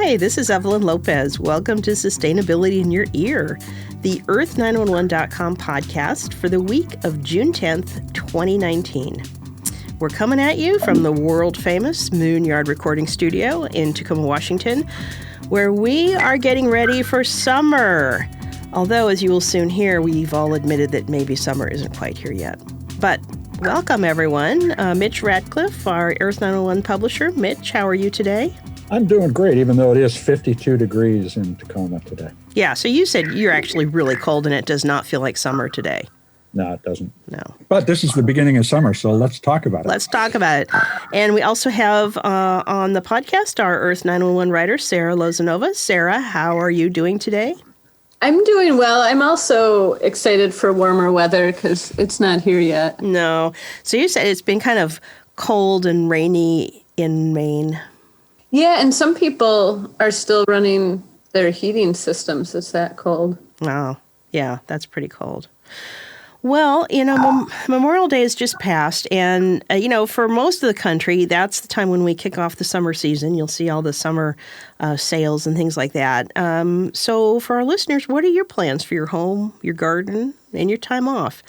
Hi, this is Evelyn Lopez. Welcome to Sustainability in Your Ear, the Earth911.com podcast for the week of June 10th, 2019. We're coming at you from the world-famous Moonyard Recording Studio in Tacoma, Washington, where we are getting ready for summer. Although, as you will soon hear, we've all admitted that maybe summer isn't quite here yet. But welcome, everyone. Mitch Ratcliffe, our Earth911 publisher. Mitch, how are you today? I'm doing great, even though it is 52 degrees in Tacoma today. Yeah, so you said you're actually really cold and it does not feel like summer today. No, it doesn't. No. But this is the beginning of summer, so let's talk about it. Let's talk about it. And we also have on the podcast our Earth911 writer, Sarah Lozanova. Sarah, how are you doing today? I'm doing well. I'm also excited for warmer weather because it's not here yet. No. So you said it's been kind of cold and rainy in Maine. Yeah, and some people are still running their heating systems. It's that cold. Oh, yeah, that's pretty cold. Well, Memorial Day has just passed, and, for most of the country, that's the time when we kick off the summer season. You'll see all the summer sales and things like that. So for our listeners, what are your plans for your home, your garden, and your time off?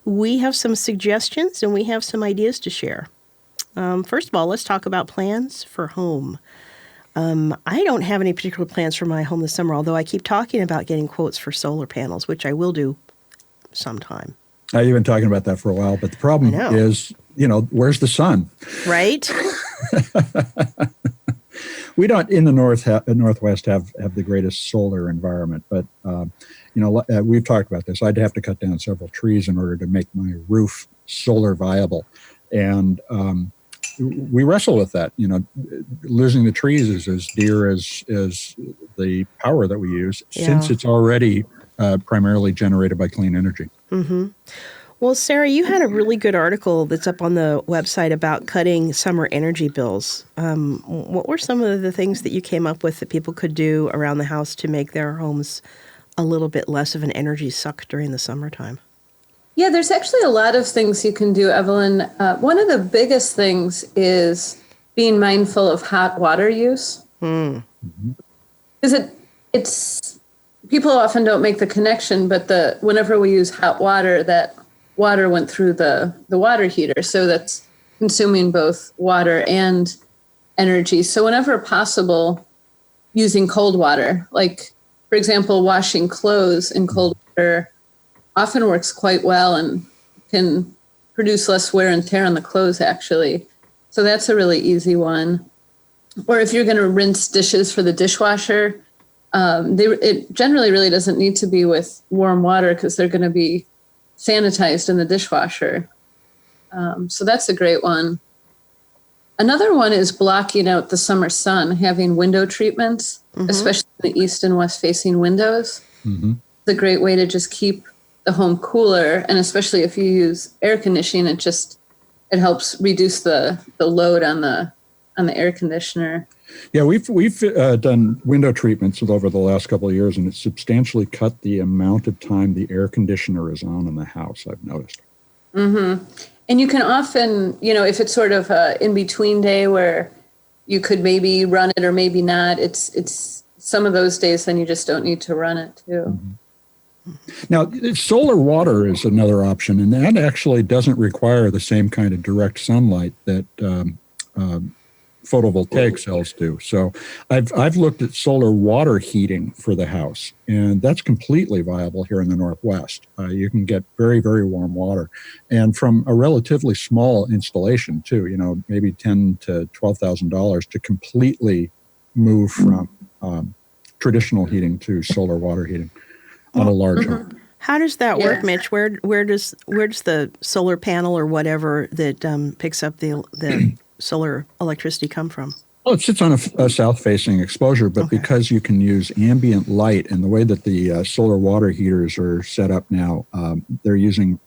We have some suggestions, and we have some ideas to share. First of all, let's talk about plans for home. I don't have any particular plans for my home this summer, although I keep talking about getting quotes for solar panels, which I will do sometime. You've been talking about that for a while, but the problem is, where's the sun? Right? We don't in the Northwest have the greatest solar environment, but we've talked about this. I'd have to cut down several trees in order to make my roof solar viable, and we wrestle with that. Losing the trees is as dear as the power that we use, since it's already primarily generated by clean energy. Mm-hmm. Well, Sarah, you had a really good article that's up on the website about cutting summer energy bills. What were some of the things that you came up with that people could do around the house to make their homes a little bit less of an energy suck during the summertime? Yeah, there's actually a lot of things you can do, Evelyn. One of the biggest things is being mindful of hot water use. Because it's people often don't make the connection, but whenever we use hot water, that water went through the water heater. So that's consuming both water and energy. So whenever possible, using cold water, like, for example, washing clothes in cold water often works quite well and can produce less wear and tear on the clothes, actually. So that's a really easy one. Or if you're going to rinse dishes for the dishwasher, it generally really doesn't need to be with warm water because they're going to be sanitized in the dishwasher. So that's a great one. Another one is blocking out the summer sun, having window treatments, especially in the east and west facing windows. It's a great way to just keep the home cooler. And especially if you use air conditioning, it helps reduce the load on the air conditioner. Yeah, we've done window treatments over the last couple of years, and it's substantially cut the amount of time the air conditioner is on in the house, I've noticed. And you can often, if it's sort of a in-between day where you could maybe run it or maybe not, it's some of those days then you just don't need to run it too. Now, solar water is another option, and that actually doesn't require the same kind of direct sunlight that photovoltaic cells do. So I've looked at solar water heating for the house, and that's completely viable here in the Northwest. You can get very, very warm water, and from a relatively small installation too. Maybe $10,000 to $12,000 to completely move from traditional heating to solar water heating on a large home. How does that work, Mitch? Where does the solar panel or whatever that picks up the solar electricity come from? Well, it sits on a south-facing exposure, but because you can use ambient light, and the way that the solar water heaters are set up now, they're using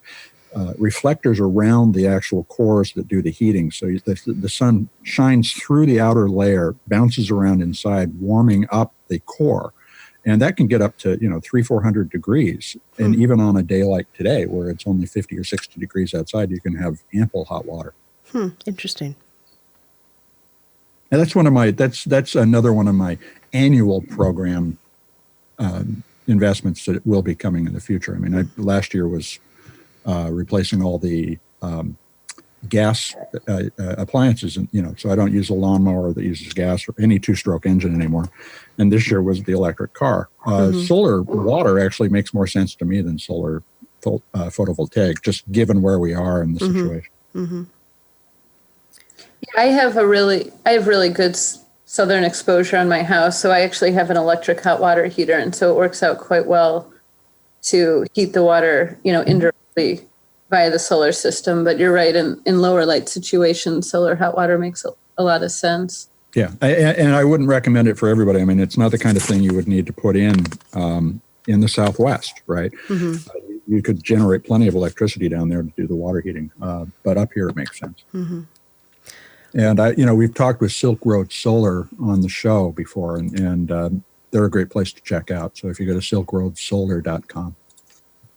reflectors around the actual cores that do the heating. So the sun shines through the outer layer, bounces around inside, warming up the core. And that can get up to, 300-400 degrees. And even on a day like today, where it's only 50 or 60 degrees outside, you can have ample hot water. Interesting. And that's another one of my annual program investments that will be coming in the future. I mean, last year was replacing all the gas appliances, and so I don't use a lawnmower that uses gas or any two-stroke engine anymore. And this year was the electric car. Solar water actually makes more sense to me than solar photovoltaic, just given where we are in the situation. Mm-hmm. I have really good southern exposure on my house, so I actually have an electric hot water heater, and so it works out quite well to heat the water, indirectly via the solar system. But you're right, in lower light situations, solar hot water makes a lot of sense. Yeah, and I wouldn't recommend it for everybody. I mean, it's not the kind of thing you would need to put in the Southwest, right? Mm-hmm. You could generate plenty of electricity down there to do the water heating, but up here it makes sense. Mm-hmm. And we've talked with Silk Road Solar on the show before, and they're a great place to check out. So if you go to silkroadsolar.com.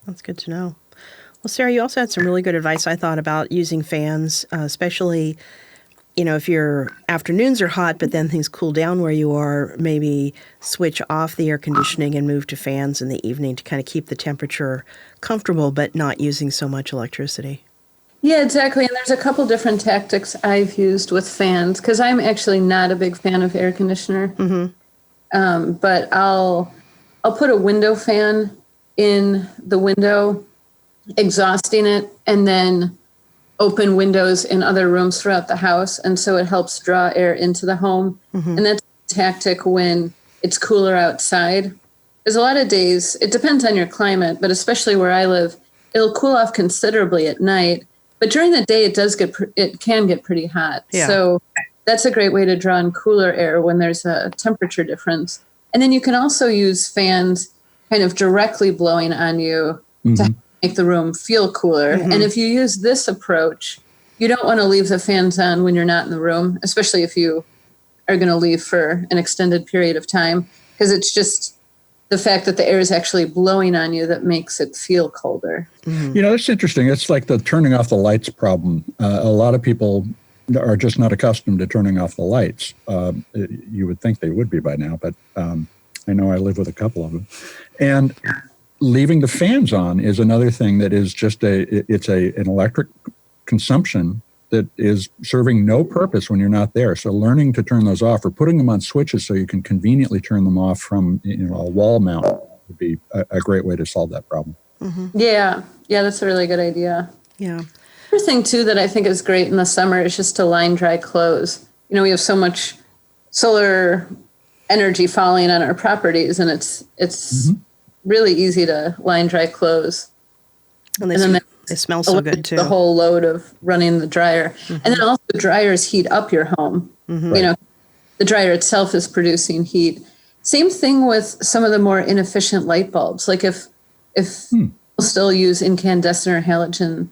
That's good to know. Well, Sarah, you also had some really good advice, I thought, about using fans, especially, if your afternoons are hot, but then things cool down where you are, maybe switch off the air conditioning and move to fans in the evening to kind of keep the temperature comfortable, but not using so much electricity. Yeah, exactly. And there's a couple different tactics I've used with fans, because I'm actually not a big fan of air conditioner. Mm-hmm. But I'll put a window fan in the window, exhausting it, and then open windows in other rooms throughout the house. And so it helps draw air into the home. Mm-hmm. And that's a tactic when it's cooler outside. There's a lot of days, it depends on your climate, but especially where I live, it'll cool off considerably at night. But during the day, it can get pretty hot. Yeah. So that's a great way to draw in cooler air when there's a temperature difference. And then you can also use fans kind of directly blowing on you to make the room feel cooler. Mm-hmm. And if you use this approach, you don't want to leave the fans on when you're not in the room, especially if you are going to leave for an extended period of time, because it's just the fact that the air is actually blowing on you that makes it feel colder. Mm-hmm. It's interesting. It's like the turning off the lights problem. A lot of people are just not accustomed to turning off the lights. You would think they would be by now, but I know I live with a couple of them. And leaving the fans on is another thing that is just an electric consumption that is serving no purpose when you're not there. So learning to turn those off or putting them on switches so you can conveniently turn them off from a wall mount would be a great way to solve that problem. Mm-hmm. Yeah, that's a really good idea. Yeah. Another thing too that I think is great in the summer is just to line dry clothes. We have so much solar energy falling on our properties, and it's mm-hmm. really easy to line dry clothes. And then they smell so good too. The whole load of running the dryer. Mm-hmm. And then also dryers heat up your home. Mm-hmm. The dryer itself is producing heat. Same thing with some of the more inefficient light bulbs. Like if people still use incandescent or halogen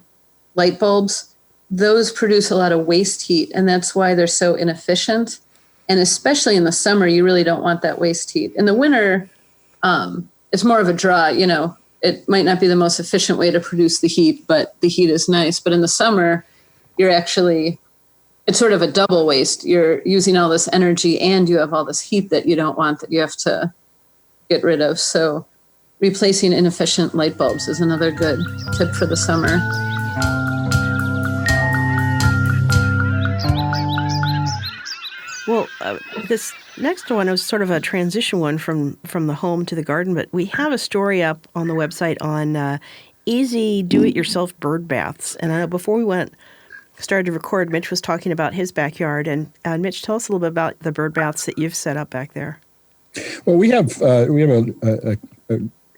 light bulbs, those produce a lot of waste heat, and that's why they're so inefficient. And especially in the summer, you really don't want that waste heat. In the winter, it's more of a draw. It might not be the most efficient way to produce the heat, but the heat is nice. But in the summer, it's sort of a double waste. You're using all this energy and you have all this heat that you don't want, that you have to get rid of. So replacing inefficient light bulbs is another good tip for the summer. Well, this next one is sort of a transition one from the home to the garden, but we have a story up on the website on easy do-it-yourself bird baths. And I know before we started to record, Mitch was talking about his backyard. And Mitch, tell us a little bit about the bird baths that you've set up back there. Well, we have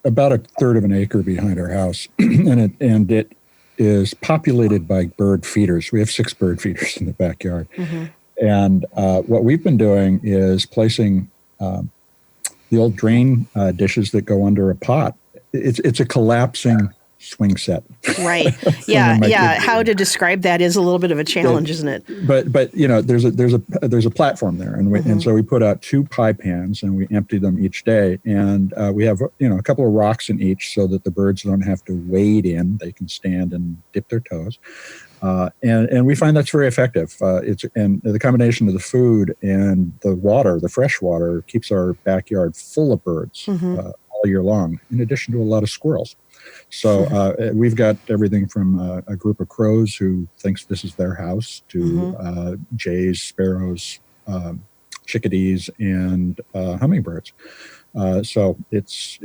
about a third of an acre behind our house, and it is populated by bird feeders. We have 6 bird feeders in the backyard. Mm-hmm. And what we've been doing is placing the old drain dishes that go under a pot. It's a collapsing swing set. Right. Yeah. How to describe that is a little bit of a challenge, isn't it? But there's a platform there, and so we put out 2 pie pans and we empty them each day, and we have a couple of rocks in each so that the birds don't have to wade in; they can stand and dip their toes. And we find that's very effective. And the combination of the food and the water, the fresh water, keeps our backyard full of birds all year long, in addition to a lot of squirrels. So we've got everything from a group of crows who thinks this is their house to jays, sparrows, chickadees, and hummingbirds. So it's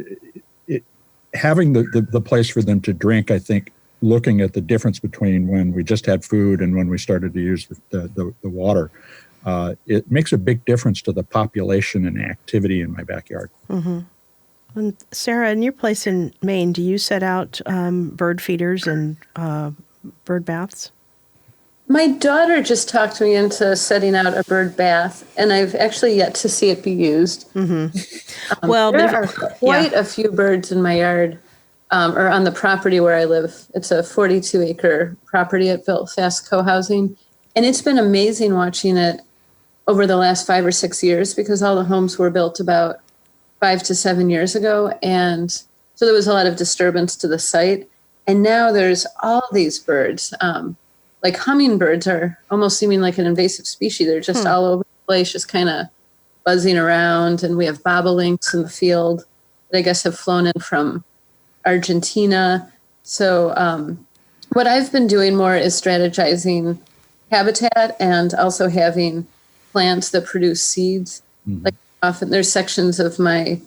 having the place for them to drink, I think, looking at the difference between when we just had food and when we started to use the water, it makes a big difference to the population and activity in my backyard. Mm-hmm. And Sarah, in your place in Maine, do you set out bird feeders and bird baths? My daughter just talked me into setting out a bird bath, and I've actually yet to see it be used. Mm-hmm. Well, there are quite a few birds in my yard, or on the property where I live. It's a 42-acre property at Belfast Co-housing, and it's been amazing watching it over the last 5 or 6 years, because all the homes were built about 5 to 7 years ago, and so there was a lot of disturbance to the site. And now there's all these birds. Like hummingbirds are almost seeming like an invasive species. They're just all over the place, just kind of buzzing around. And we have bobolinks in the field that I guess have flown in from Argentina. So what I've been doing more is strategizing habitat and also having plants that produce seeds. Like often there's sections of my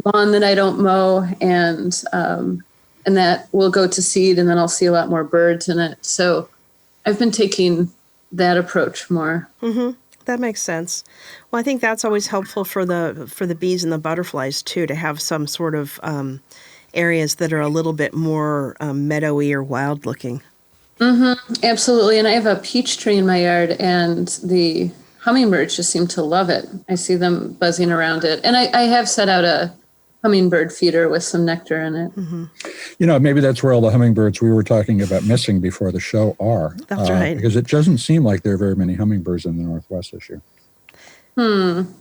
lawn that I don't mow, and that will go to seed, and then I'll see a lot more birds in it. So I've been taking that approach more. Mm-hmm. That makes sense. Well, I think that's always helpful for the bees and the butterflies too, to have some sort of areas that are a little bit more meadowy or wild looking. Mm-hmm. Absolutely. And I have a peach tree in my yard, and the hummingbirds just seem to love it. I see them buzzing around it. And I have set out a hummingbird feeder with some nectar in it. Mm-hmm. Maybe that's where all the hummingbirds we were talking about missing before the show are. That's right. Because it doesn't seem like there are very many hummingbirds in the Northwest this year.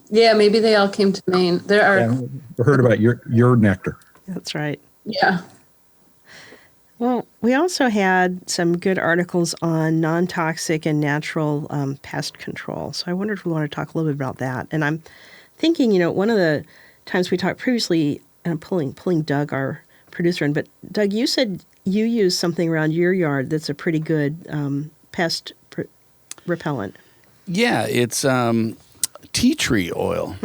Yeah, maybe they all came to Maine. There are. Yeah, we heard about your nectar. That's right. Yeah. Well, we also had some good articles on non-toxic and natural pest control. So I wondered if we want to talk a little bit about that. And I'm thinking, one of the times we talked previously, and I'm pulling Doug, our producer, in, but Doug, you said you use something around your yard that's a pretty good pest repellent. Yeah, it's tea tree oil,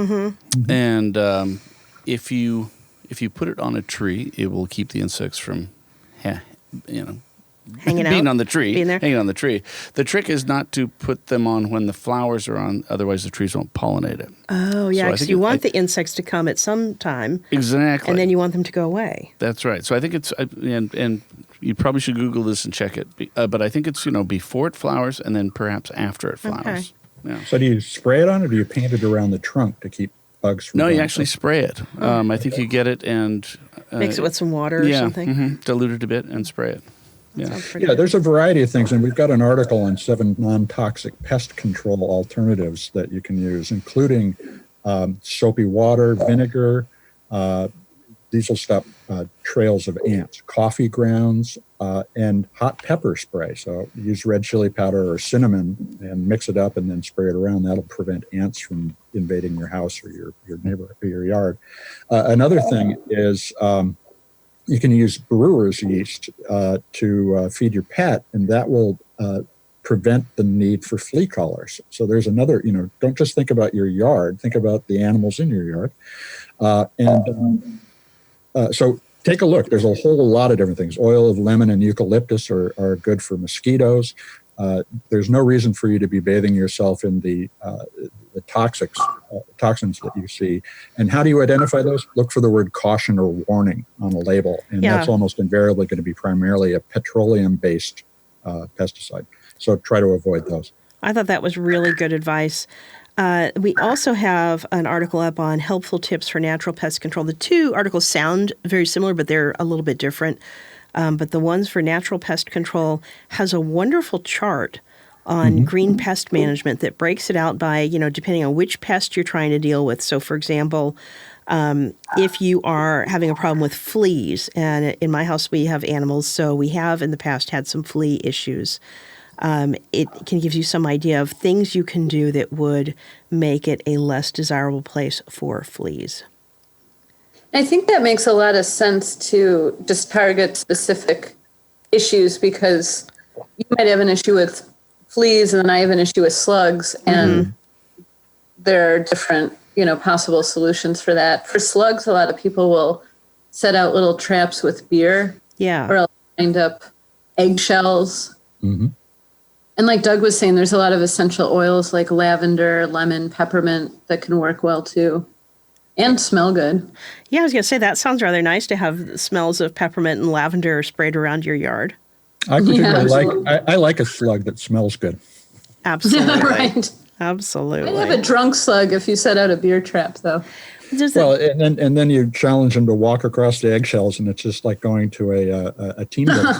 and if you put it on a tree, it will keep the insects from, hanging on the tree, being there. Hanging on the tree. The trick is not to put them on when the flowers are on, otherwise the trees won't pollinate it. Oh, yeah, because you want the insects to come at some time. Exactly. And then you want them to go away. That's right. So I think it's, and you probably should Google this and check it, but I think it's, before it flowers and then perhaps after it flowers. Okay. Yeah. So do you spray it on, or do you paint it around the trunk to keep bugs from No, you going actually through? spray it. I think you get it and... Mix it with some water or something? Dilute it a bit and spray it. Yeah. Good. There's a variety of things, and we've got an article on 7 non-toxic pest control alternatives that you can use, including soapy water, vinegar. These will stop trails of ants, coffee grounds, and hot pepper spray. So use red chili powder or cinnamon and mix it up and then spray it around. That'll prevent ants from invading your house or your neighbor or your yard. Another thing is you can use brewer's yeast to feed your pet, and that will prevent the need for flea collars. So there's another, don't just think about your yard, think about the animals in your yard. So take a look. There's a whole lot of different things. Oil of lemon and eucalyptus are good for mosquitoes. There's no reason for you to be bathing yourself in the toxins that you see. And how do you identify those? Look for the word caution or warning on a label. And that's almost invariably going to be primarily a petroleum-based pesticide. So try to avoid those. I thought that was really good advice. We also have an article up on helpful tips for natural pest control. The two articles sound very similar, but they're a little bit different. but the ones for natural pest control has a wonderful chart on green pest management that breaks it out by, depending on which pest you're trying to deal with. So, for example, if you are having a problem with fleas, and in my house we have animals, so we have in the past had some flea issues. It can give you some idea of things you can do that would make it a less desirable place for fleas. I think that makes a lot of sense to just target specific issues, because you might have an issue with fleas and then I have an issue with slugs, and there are different, possible solutions for that. For slugs, a lot of people will set out little traps with beer, or else wind up eggshells. And like Doug was saying, there's a lot of essential oils like lavender, lemon, peppermint that can work well too. And smell good. Yeah, I was going to say, that sounds rather nice to have the smells of peppermint and lavender sprayed around your yard. I particularly I like a slug that smells good. Absolutely. Right. Absolutely. I'd have a drunk slug if you set out a beer trap, though. And then you challenge them to walk across the eggshells, and it's just like going to a team building.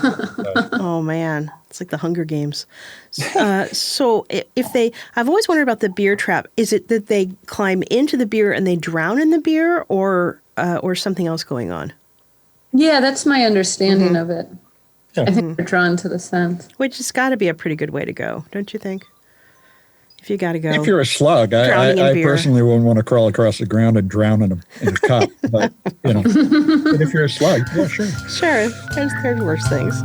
Oh man, it's like the Hunger Games. So I've always wondered about the beer trap. Is it that they climb into the beer and they drown in the beer, or something else going on? Yeah, that's my understanding of it. Yeah. I think they're drawn to the scent. Which has got to be a pretty good way to go, don't you think? If you got to go. If you're a slug, I personally wouldn't want to crawl across the ground and drown in a cup. But, but if you're a slug, yeah, sure. Sure. There's worse things.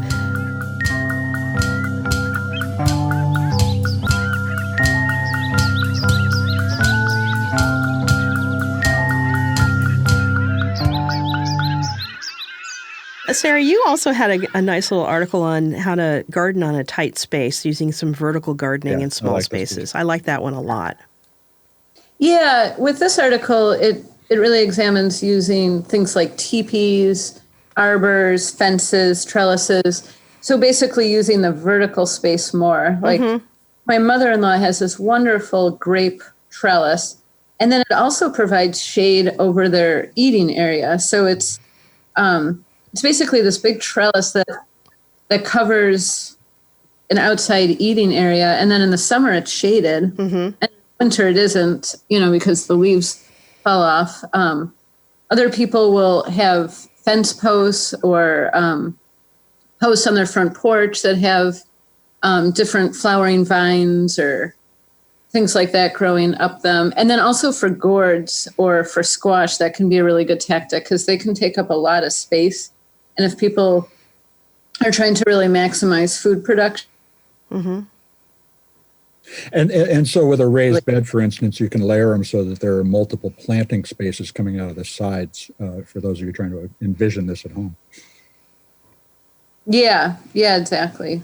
Sarah, you also had a nice little article on how to garden on a tight space using some vertical gardening in small spaces. I like that one a lot. Yeah, with this article, it really examines using things like teepees, arbors, fences, trellises. So basically using the vertical space more. Like my mother-in-law has this wonderful grape trellis, and then it also provides shade over their eating area. So it's basically this big trellis that covers an outside eating area. And then in the summer, it's shaded. And in winter, it isn't, because the leaves fall off. Other people will have fence posts or posts on their front porch that have different flowering vines or things like that growing up them. And then also for gourds or for squash, that can be a really good tactic because they can take up a lot of space. And if people are trying to really maximize food production. And so with a raised bed, for instance, you can layer them so that there are multiple planting spaces coming out of the sides for those of you trying to envision this at home. Yeah, exactly.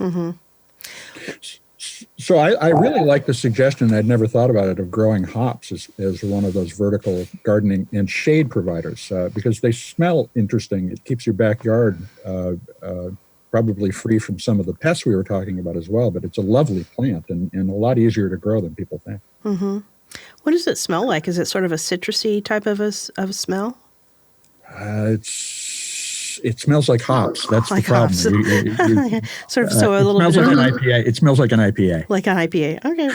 So I really like the suggestion, I'd never thought about it, of growing hops as one of those vertical gardening and shade providers because they smell interesting. It keeps your backyard probably free from some of the pests we were talking about as well, but it's a lovely plant and a lot easier to grow than people think. What does it smell like? Is it sort of a citrusy type of a smell? It smells like hops. That's like the problem. So a little bit like an IPA. It smells like an IPA. Like an IPA. Okay,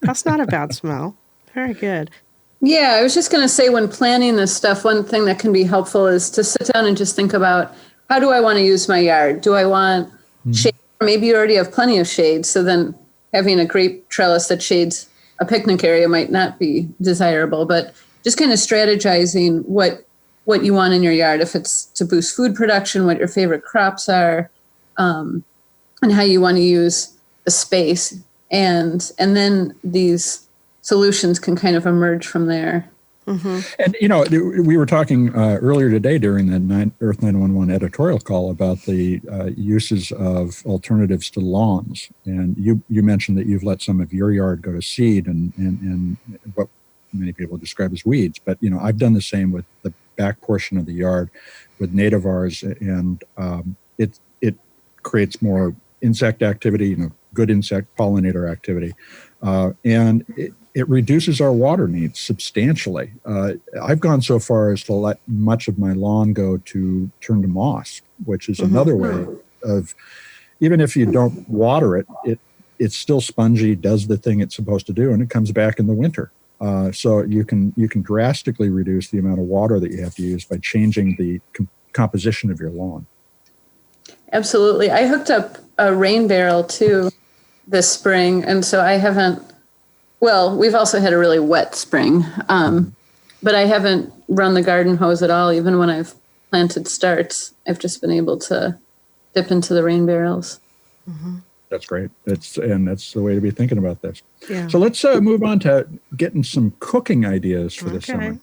that's not a bad smell. Very good. Yeah, I was just going to say when planning this stuff, one thing that can be helpful is to sit down and just think about how do I want to use my yard? Do I want shade? Maybe you already have plenty of shade. So then having a grape trellis that shades a picnic area might not be desirable, but just kind of strategizing what you want in your yard, if it's to boost food production, what your favorite crops are, and how you want to use the space. And then these solutions can kind of emerge from there. And, we were talking earlier today during the Earth911 editorial call about the uses of alternatives to lawns. And you mentioned that you've let some of your yard go to seed and what many people describe as weeds. But, I've done the same with the back portion of the yard with nativars, and it creates more insect activity, good insect pollinator activity. And it reduces our water needs substantially. I've gone so far as to let much of my lawn go to turn to moss, which is another way of, even if you don't water it, it's still spongy, does the thing it's supposed to do, and it comes back in the winter. So you can drastically reduce the amount of water that you have to use by changing the composition of your lawn. Absolutely. I hooked up a rain barrel too this spring, and so I haven't. Well, we've also had a really wet spring, but I haven't run the garden hose at all. Even when I've planted starts, I've just been able to dip into the rain barrels. Mm-hmm. That's great. That's the way to be thinking about this. Yeah. So let's move on to getting some cooking ideas for this summer.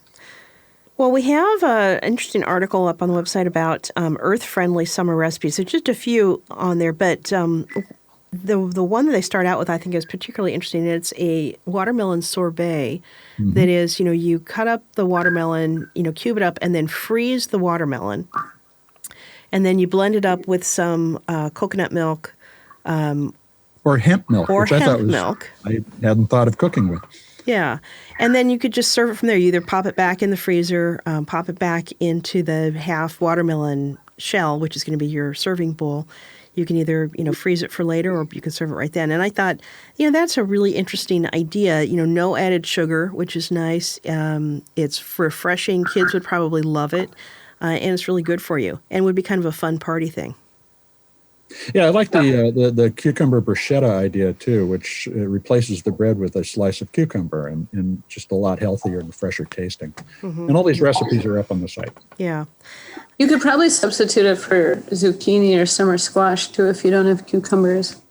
Well, we have an interesting article up on the website about earth-friendly summer recipes. There's just a few on there, but the one that they start out with, I think, is particularly interesting. It's a watermelon sorbet. Mm-hmm. That is, you cut up the watermelon, cube it up, and then freeze the watermelon. And then you blend it up with some coconut milk. Or hemp milk, which I thought was, I hadn't thought of cooking with. Yeah. And then you could just serve it from there. You either pop it back in the freezer, pop it back into the half watermelon shell, which is going to be your serving bowl. You can either, freeze it for later, or you can serve it right then. And I thought, that's a really interesting idea. No added sugar, which is nice. It's refreshing. Kids would probably love it. And it's really good for you, and would be kind of a fun party thing. Yeah, I like the cucumber bruschetta idea too, which replaces the bread with a slice of cucumber and just a lot healthier and fresher tasting. Mm-hmm. And all these recipes are up on the site. Yeah. You could probably substitute it for zucchini or summer squash too if you don't have cucumbers.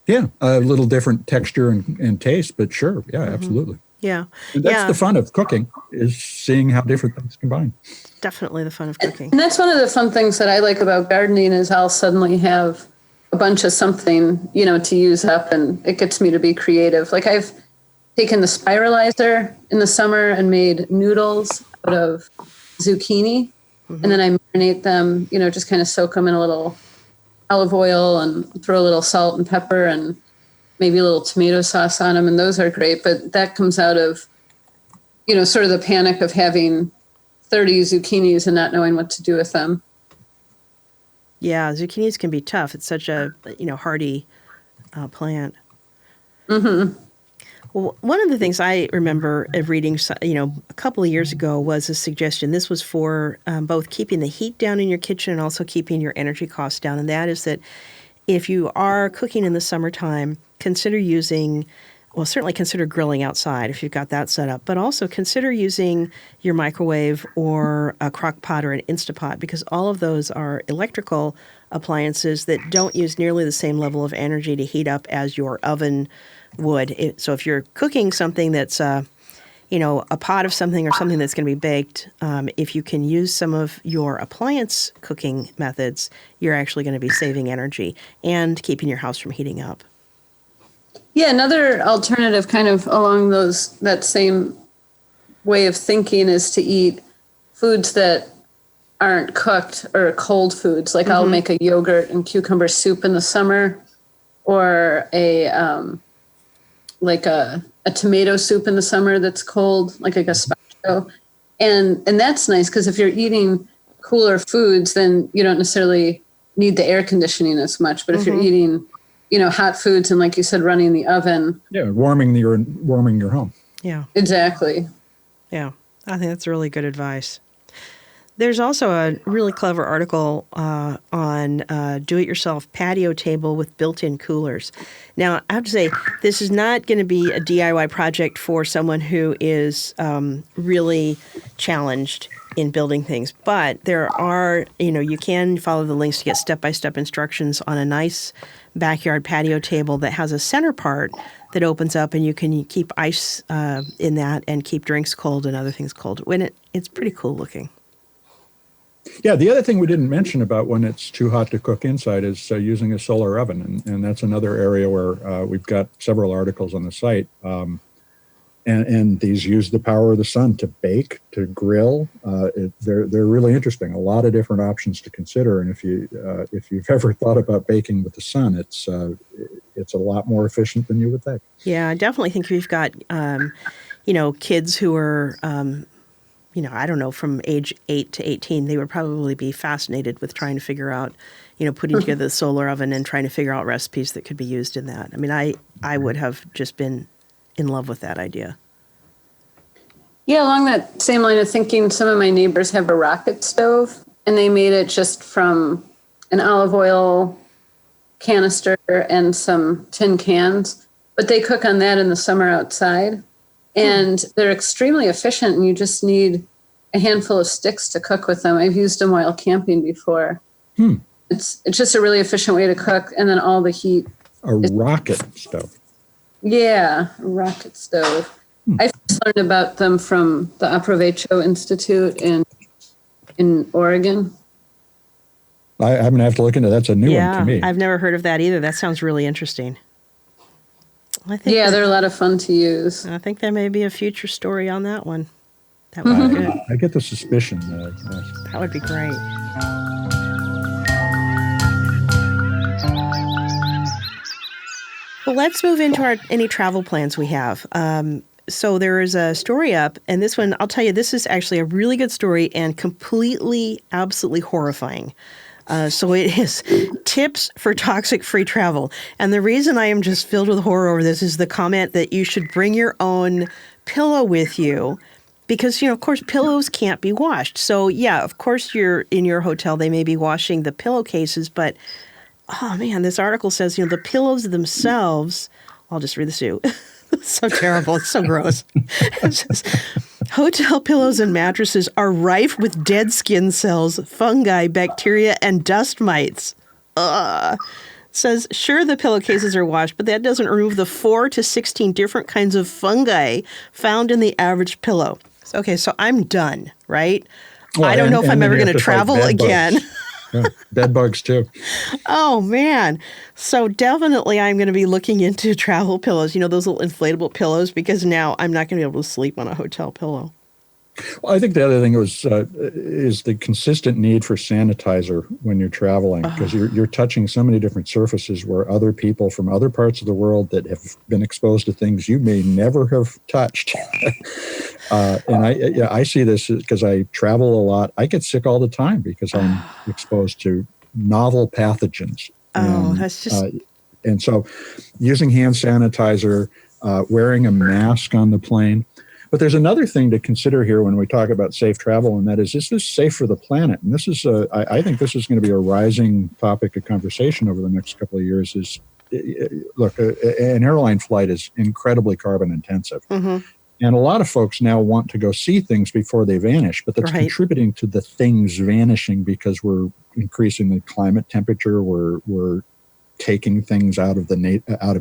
Yeah, a little different texture and taste, but sure, yeah, mm-hmm. Absolutely. Yeah. And that's the fun of cooking, is seeing how different things combine. Definitely the fun of cooking. And that's one of the fun things that I like about gardening is I'll suddenly have a bunch of something, to use up, and it gets me to be creative. Like I've taken the spiralizer in the summer and made noodles out of zucchini, mm-hmm. and then I marinate them, just kind of soak them in a little olive oil and throw a little salt and pepper and maybe a little tomato sauce on them, and those are great. But that comes out of, sort of the panic of having 30 zucchinis and not knowing what to do with them. Yeah, zucchinis can be tough. It's such a, hardy plant. Mm-hmm. Well, one of the things I remember of reading, a couple of years ago was a suggestion. This was for both keeping the heat down in your kitchen and also keeping your energy costs down. And that is that if you are cooking in the summertime, certainly consider grilling outside if you've got that set up, but also consider using your microwave or a crock pot or an Instapot, because all of those are electrical appliances that don't use nearly the same level of energy to heat up as your oven would. So if you're cooking something that's, a pot of something or something that's going to be baked, if you can use some of your appliance cooking methods, you're actually going to be saving energy and keeping your house from heating up. Yeah, another alternative kind of along that same way of thinking is to eat foods that aren't cooked or cold foods. Like mm-hmm. I'll make a yogurt and cucumber soup in the summer, or a tomato soup in the summer that's cold, like a gazpacho. And that's nice because if you're eating cooler foods, then you don't necessarily need the air conditioning as much. But if mm-hmm. you're eating hot foods and, like you said, running the oven. Yeah, warming your home. Yeah. Exactly. Yeah, I think that's really good advice. There's also a really clever article on do-it-yourself patio table with built-in coolers. Now, I have to say, this is not going to be a DIY project for someone who is really challenged in building things. But there are, you can follow the links to get step-by-step instructions on a nice backyard patio table that has a center part that opens up, and you can keep ice in that and keep drinks cold and other things cold. It's pretty cool looking. Yeah, the other thing we didn't mention about when it's too hot to cook inside is using a solar oven. And that's another area where we've got several articles on the site. And these use the power of the sun to bake, to grill. They're really interesting. A lot of different options to consider. And if you've ever thought about baking with the sun, it's a lot more efficient than you would think. Yeah, I definitely think we've got, kids who are, I don't know, from age 8 to 18, they would probably be fascinated with trying to figure out, putting together the solar oven and trying to figure out recipes that could be used in that. I mean, I would have just been in love with that idea. Yeah, along that same line of thinking, some of my neighbors have a rocket stove, and they made it just from an olive oil canister and some tin cans, but they cook on that in the summer outside. And they're extremely efficient, and you just need a handful of sticks to cook with them. I've used them while camping before. It's just a really efficient way to cook, and then all the heat. Rocket stove. Yeah, a rocket stove. I first learned about them from the Aprovecho Institute in Oregon. I'm going to have to look into that. That's a new one to me. I've never heard of that either. That sounds really interesting. They're a lot of fun to use. I think there may be a future story on that one. That would be good. I get the suspicion That would be great. Well, let's move into any travel plans we have. So there is a story up, and this one, I'll tell you, this is actually a really good story and absolutely horrifying. So it is tips for toxic-free travel. And the reason I am just filled with horror over this is the comment that you should bring your own pillow with you because, of course, pillows can't be washed. So, yeah, of course, you're in your hotel. They may be washing the pillowcases, but, oh, man, this article says, the pillows themselves, I'll just read this to you. It's so terrible. It's so gross. It says, hotel pillows and mattresses are rife with dead skin cells, fungi, bacteria, and dust mites. It says, sure, the pillowcases are washed, but that doesn't remove the 4 to 16 different kinds of fungi found in the average pillow. Okay, so I'm done, right? Well, I don't know if I'm ever going to travel again. Yeah, bed bugs too. Oh, man. So definitely I'm going to be looking into travel pillows, those little inflatable pillows, because now I'm not going to be able to sleep on a hotel pillow. Well, I think the other thing is the consistent need for sanitizer when you're traveling, because you're touching so many different surfaces where other people from other parts of the world that have been exposed to things you may never have touched. And I see this because I travel a lot. I get sick all the time because I'm exposed to novel pathogens. That's just... and so using hand sanitizer, wearing a mask on the plane. But there's another thing to consider here when we talk about safe travel, and that is this safe for the planet? And this is, I think this is going to be a rising topic of conversation over the next couple of years. Look, an airline flight is incredibly carbon intensive. Mm-hmm. And a lot of folks now want to go see things before they vanish, but that's contributing to the things vanishing because we're increasing the climate temperature. We're taking things out of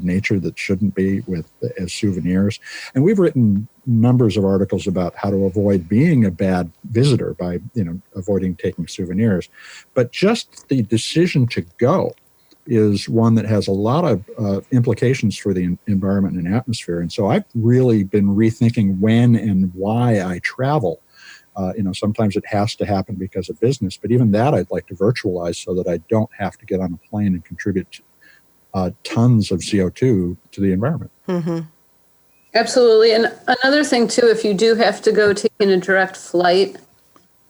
nature that shouldn't be as souvenirs. And we've written numbers of articles about how to avoid being a bad visitor by avoiding taking souvenirs. But just the decision to go is one that has a lot of implications for the environment and atmosphere. And so I've really been rethinking when and why I travel. Sometimes it has to happen because of business, but even that I'd like to virtualize so that I don't have to get on a plane and contribute tons of CO2 to the environment. Mm-hmm. Absolutely. And another thing, too, if you do have to go taking a direct flight,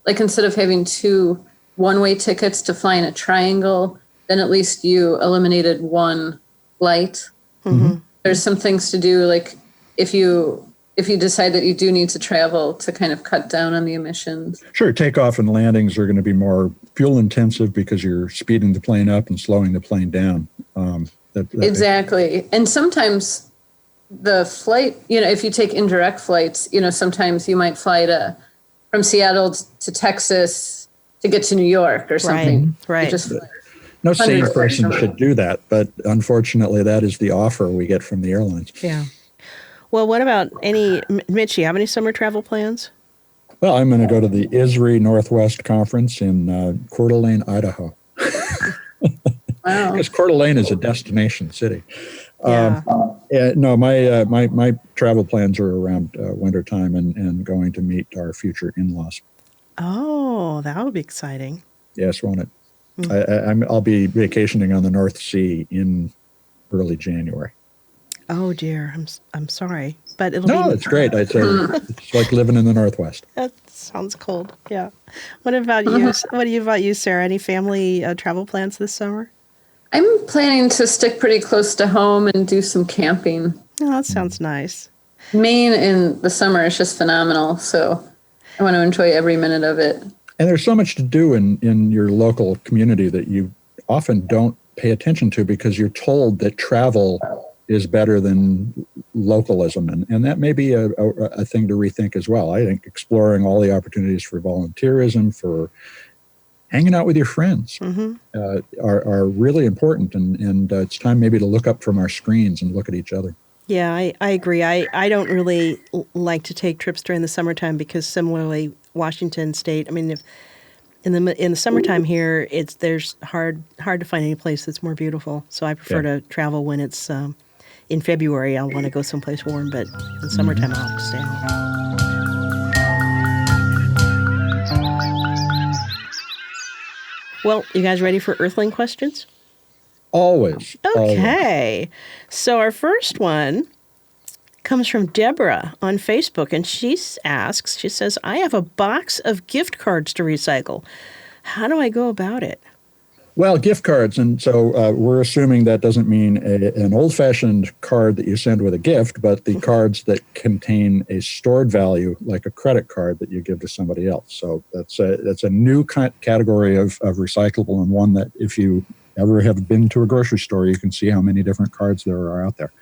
like instead of having 2 one-way tickets to fly in a triangle, then at least you eliminated one flight. Mm-hmm. There's some things to do, like if you decide that you do need to travel to kind of cut down on the emissions. Sure, takeoff and landings are going to be more fuel intensive because you're speeding the plane up and slowing the plane down. Exactly. And sometimes the flight, if you take indirect flights, sometimes you might fly from Seattle to Texas to get to New York or something. Right. No sane person should do that, but unfortunately that is the offer we get from the airlines. Yeah. Well, what about Mitch, you have any summer travel plans? Well, I'm going to go to the ISRI Northwest Conference in Coeur d'Alene, Idaho. Wow. Because Coeur d'Alene is a destination city. Yeah. No, my travel plans are around wintertime and going to meet our future in-laws. Oh, that would be exciting. Yes, won't it? Mm-hmm. I'll be vacationing on the North Sea in early January. Oh dear, I'm sorry, but it'll No, be. it's great. It's like living in the Northwest. That sounds cold. Yeah. What about you? About you, Sarah? Any family travel plans this summer? I'm planning to stick pretty close to home and do some camping. Oh, that sounds nice. Maine in the summer is just phenomenal, so I want to enjoy every minute of it. And there's so much to do in your local community that you often don't pay attention to because you're told that travel is better than localism. And that may be a thing to rethink as well. I think exploring all the opportunities for volunteerism, for hanging out with your friends are really important. And it's time maybe to look up from our screens and look at each other. Yeah, I agree. I don't really like to take trips during the summertime because similarly, Washington State, I mean, if in the summertime here, there's hard to find any place that's more beautiful. So I prefer to travel when it's in February. I'll want to go someplace warm, but in summertime I'll have to stay home. Well, you guys ready for Earthling questions? Always. Okay. Always. So our first one comes from Deborah on Facebook, and she says, I have a box of gift cards to recycle. How do I go about it? Well, gift cards, and so we're assuming that doesn't mean an old-fashioned card that you send with a gift, but the cards that contain a stored value, like a credit card that you give to somebody else. So that's a new category of recyclable, and one that if you ever have been to a grocery store, you can see how many different cards there are out there.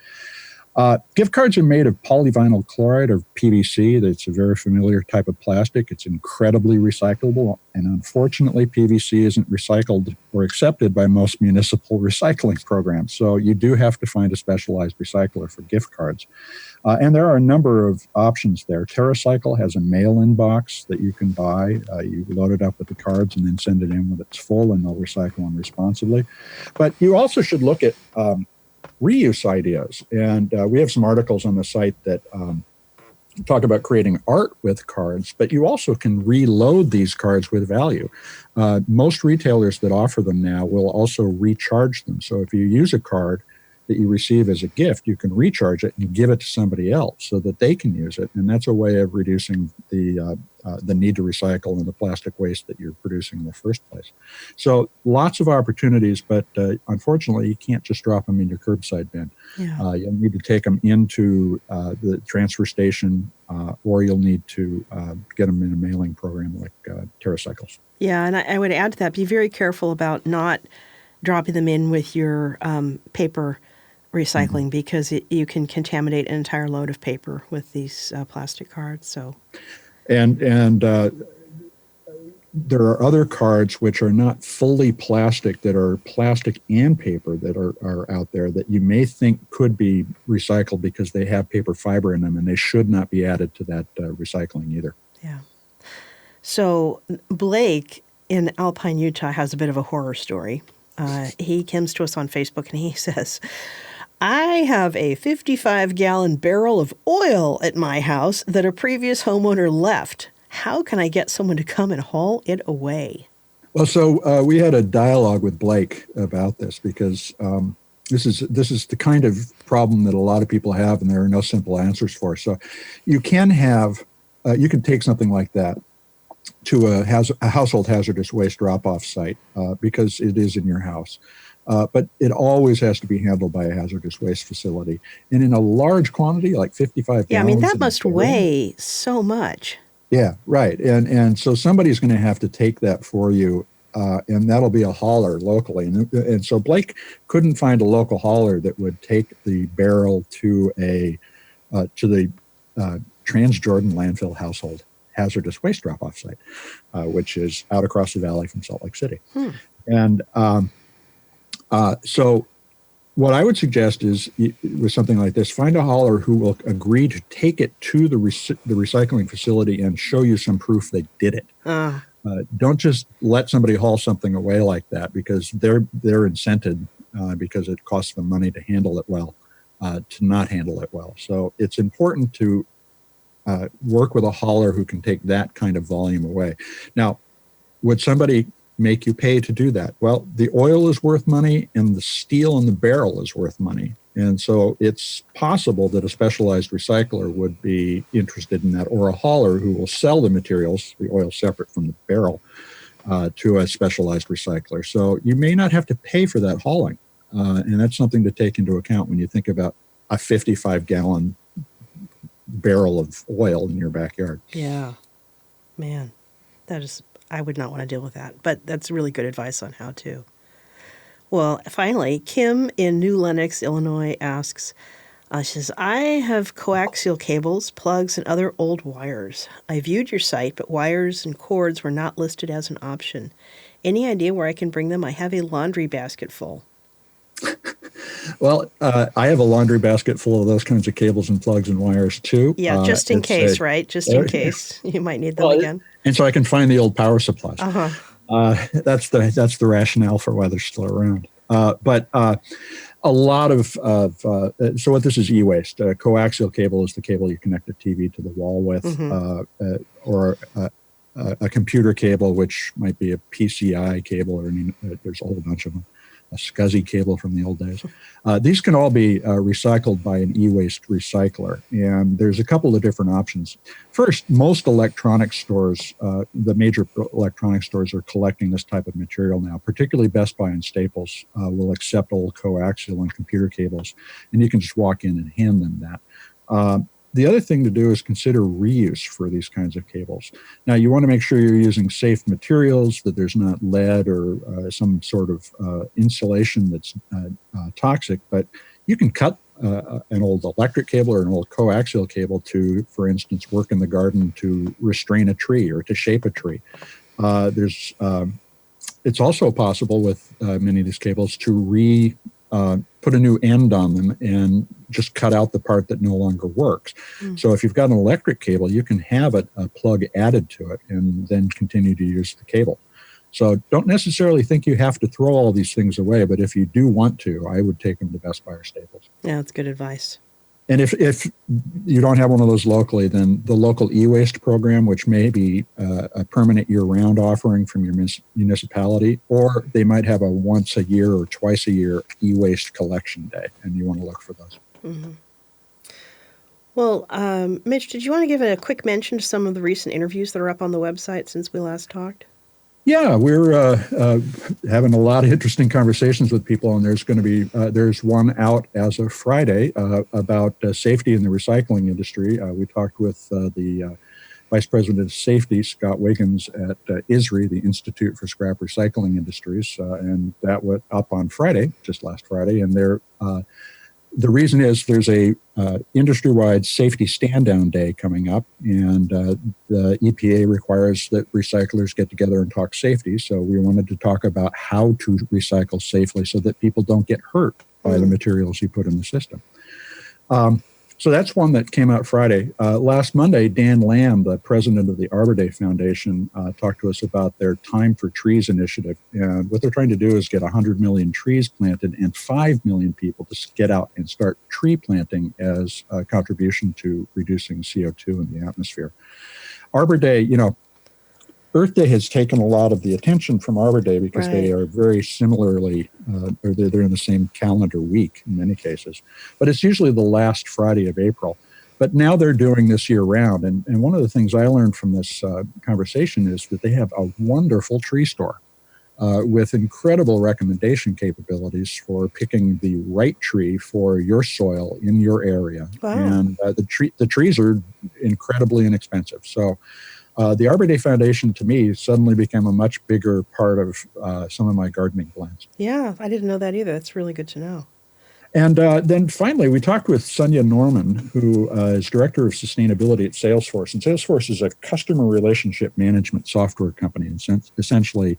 Gift cards are made of polyvinyl chloride or PVC. That's a very familiar type of plastic. It's incredibly recyclable, and unfortunately, PVC isn't recycled or accepted by most municipal recycling programs. So you do have to find a specialized recycler for gift cards. And there are a number of options there. TerraCycle has a mail-in box that you can buy. You load it up with the cards and then send it in when it's full, and they'll recycle them responsibly. But you also should look at reuse ideas. And we have some articles on the site that talk about creating art with cards, but you also can reload these cards with value. Most retailers that offer them now will also recharge them. So if you use a card that you receive as a gift, you can recharge it and give it to somebody else so that they can use it. And that's a way of reducing the need to recycle and the plastic waste that you're producing in the first place. So lots of opportunities, but unfortunately, you can't just drop them in your curbside bin. Yeah. You'll need to take them into the transfer station, or you'll need to get them in a mailing program like TerraCycles. Yeah, and I would add to that, be very careful about not dropping them in with your paper recycling, because you can contaminate an entire load of paper with these plastic cards. So, and there are other cards which are not fully plastic, that are plastic and paper, that are out there that you may think could be recycled because they have paper fiber in them, and they should not be added to that recycling either. Yeah. So Blake in Alpine, Utah has a bit of a horror story. He comes to us on Facebook and he says, I have a 55-gallon barrel of oil at my house that a previous homeowner left. How can I get someone to come and haul it away? Well, so we had a dialogue with Blake about this, because this is the kind of problem that a lot of people have, and there are no simple answers for. So you can take something like that to a household hazardous waste drop-off site because it is in your house. But it always has to be handled by a hazardous waste facility. And in a large quantity, like 55 gallons. Yeah, I mean, that must weigh so much. Yeah, right. And so somebody's going to have to take that for you, and that'll be a hauler locally. And so Blake couldn't find a local hauler that would take the barrel to the Transjordan landfill household hazardous waste drop-off site, which is out across the valley from Salt Lake City. And so what I would suggest is, with something like this, find a hauler who will agree to take it to the recycling facility and show you some proof they did it. Don't just let somebody haul something away like that, because they're incented because it costs them money to handle it well, to not handle it well. So it's important to work with a hauler who can take that kind of volume away. Now, would somebody make you pay to do that? Well, the oil is worth money and the steel in the barrel is worth money. And so it's possible that a specialized recycler would be interested in that, or a hauler who will sell the materials, the oil separate from the barrel, to a specialized recycler. So you may not have to pay for that hauling. And that's something to take into account when you think about a 55-gallon barrel of oil in your backyard. Yeah. Man, I would not want to deal with that. But that's really good advice on how to. Well, finally, Kim in New Lenox, Illinois asks, she says, I have coaxial cables, plugs, and other old wires. I viewed your site, but wires and cords were not listed as an option. Any idea where I can bring them? I have a laundry basket full. Well, I have a laundry basket full of those kinds of cables and plugs and wires too. Yeah, just in case, right? Just in case you might need them again. And so I can find the old power supplies. That's the rationale for why they're still around. But a lot of so what this is e-waste. Coaxial cable is the cable you connect a TV to the wall with, or a computer cable, which might be a PCI cable, or there's a whole bunch of them. A SCSI cable from the old days. These can all be recycled by an e-waste recycler, and there's a couple of different options. First, most electronic stores, the major electronic stores, are collecting this type of material now. Particularly Best Buy and Staples will accept old coaxial and computer cables, and you can just walk in and hand them that. The other thing to do is consider reuse for these kinds of cables. Now, you want to make sure you're using safe materials, that there's not lead or some sort of insulation that's toxic, but you can cut an old electric cable or an old coaxial cable to, for instance, work in the garden to restrain a tree or to shape a tree. It's also possible with many of these cables to put a new end on them and just cut out the part that no longer works. So if you've got an electric cable, you can have a plug added to it and then continue to use the cable. So don't necessarily think you have to throw all these things away, but if you do want to, I would take them to Best Buy or Staples. Yeah, that's good advice. And if you don't have one of those locally, then the local e-waste program, which may be a permanent year-round offering from your municipality, or they might have a once a year or twice a year e-waste collection day, and you want to look for those. Well, Mitch, did you want to give a quick mention to some of the recent interviews that are up on the website since we last talked? Yeah, we're having a lot of interesting conversations with people, and there's going to be there's one out as of Friday about safety in the recycling industry. We talked with the Vice President of Safety, Scott Wiggins, at ISRI, the Institute for Scrap Recycling Industries, and that went up on Friday, just last Friday, and the reason is there's a industry-wide safety stand-down day coming up, and the EPA requires that recyclers get together and talk safety. So we wanted to talk about how to recycle safely so that people don't get hurt by the materials you put in the system. So that's one that came out Friday. Last Monday, Dan Lamb, the president of the Arbor Day Foundation, talked to us about their Time for Trees initiative. And what they're trying to do is get 100 million trees planted and 5 million people to get out and start tree planting as a contribution to reducing CO2 in the atmosphere. Arbor Day, Earth Day has taken a lot of the attention from Arbor Day because they are very similarly, or they're in the same calendar week in many cases. But it's usually the last Friday of April. But now they're doing this year round. And one of the things I learned from this conversation is that they have a wonderful tree store with incredible recommendation capabilities for picking the right tree for your soil in your area. Wow. And the trees are incredibly inexpensive. So the Arbor Day Foundation, to me, suddenly became a much bigger part of some of my gardening plans. Yeah, I didn't know that either. That's really good to know. And then finally, we talked with Sonia Norman, who is Director of Sustainability at Salesforce. And Salesforce is a customer relationship management software company, and essentially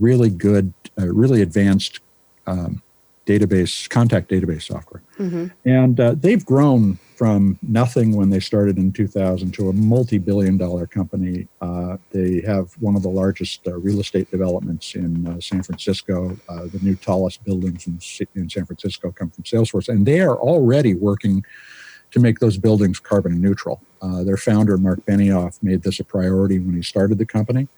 really good, really advanced contact database software. And they've grown from nothing when they started in 2000 to a multi-billion-dollar company. They have one of the largest real estate developments in San Francisco. The new tallest buildings in San Francisco come from Salesforce, and they are already working to make those buildings carbon neutral. Their founder, Mark Benioff, made this a priority when he started the company.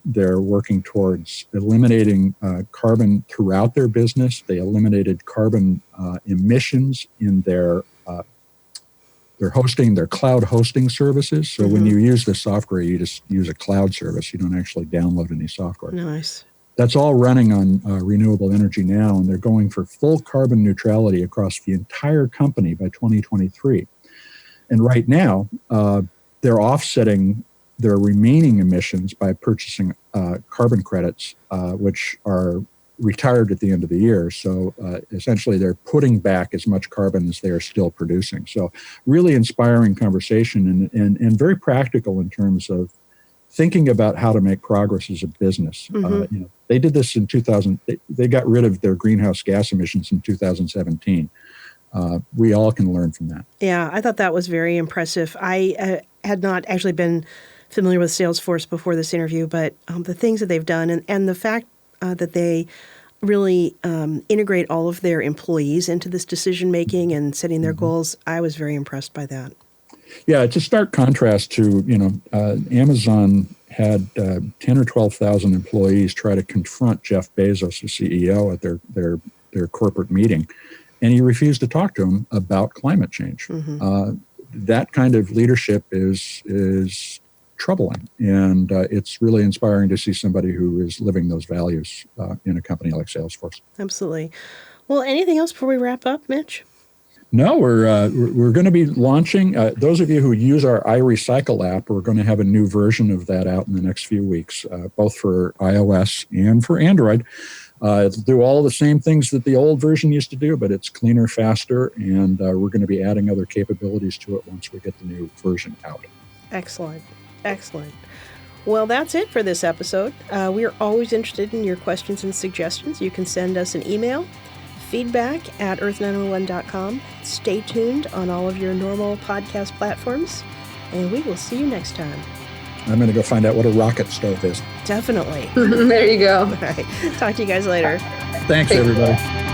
They're working towards eliminating carbon throughout their business. They eliminated carbon emissions in their cloud hosting services. So when you use the software, you just use a cloud service. You don't actually download any software. Nice. That's all running on renewable energy now, and they're going for full carbon neutrality across the entire company by 2023. And right now, they're offsetting their remaining emissions by purchasing carbon credits, which are retired at the end of the year. So essentially, they're putting back as much carbon as they are still producing. So really inspiring conversation and very practical in terms of thinking about how to make progress as a business. They did this in 2000. They got rid of their greenhouse gas emissions in 2017. We all can learn from that. Yeah, I thought that was very impressive. I had not actually been familiar with Salesforce before this interview, but the things that they've done and the fact that they really integrate all of their employees into this decision-making and setting their goals, I was very impressed by that. Yeah, it's a stark contrast to, Amazon had 10 or 12,000 employees try to confront Jeff Bezos, the CEO, at their corporate meeting, and he refused to talk to them about climate change. That kind of leadership is troubling, and it's really inspiring to see somebody who is living those values in a company like Salesforce. Absolutely. Well, anything else before we wrap up, Mitch? No, we're going to be launching. Those of you who use our iRecycle app, we're going to have a new version of that out in the next few weeks, both for iOS and for Android. It'll do all the same things that the old version used to do, but it's cleaner, faster, and we're going to be adding other capabilities to it once we get the new version out. Excellent. Excellent. Well, that's it for this episode. We are always interested in your questions and suggestions. You can send us an email, feedback@earth911.com. Stay tuned on all of your normal podcast platforms, and we will see you next time. I'm going to go find out what a rocket stove is. Definitely. There you go. All right. Talk to you guys later. Thanks, everybody.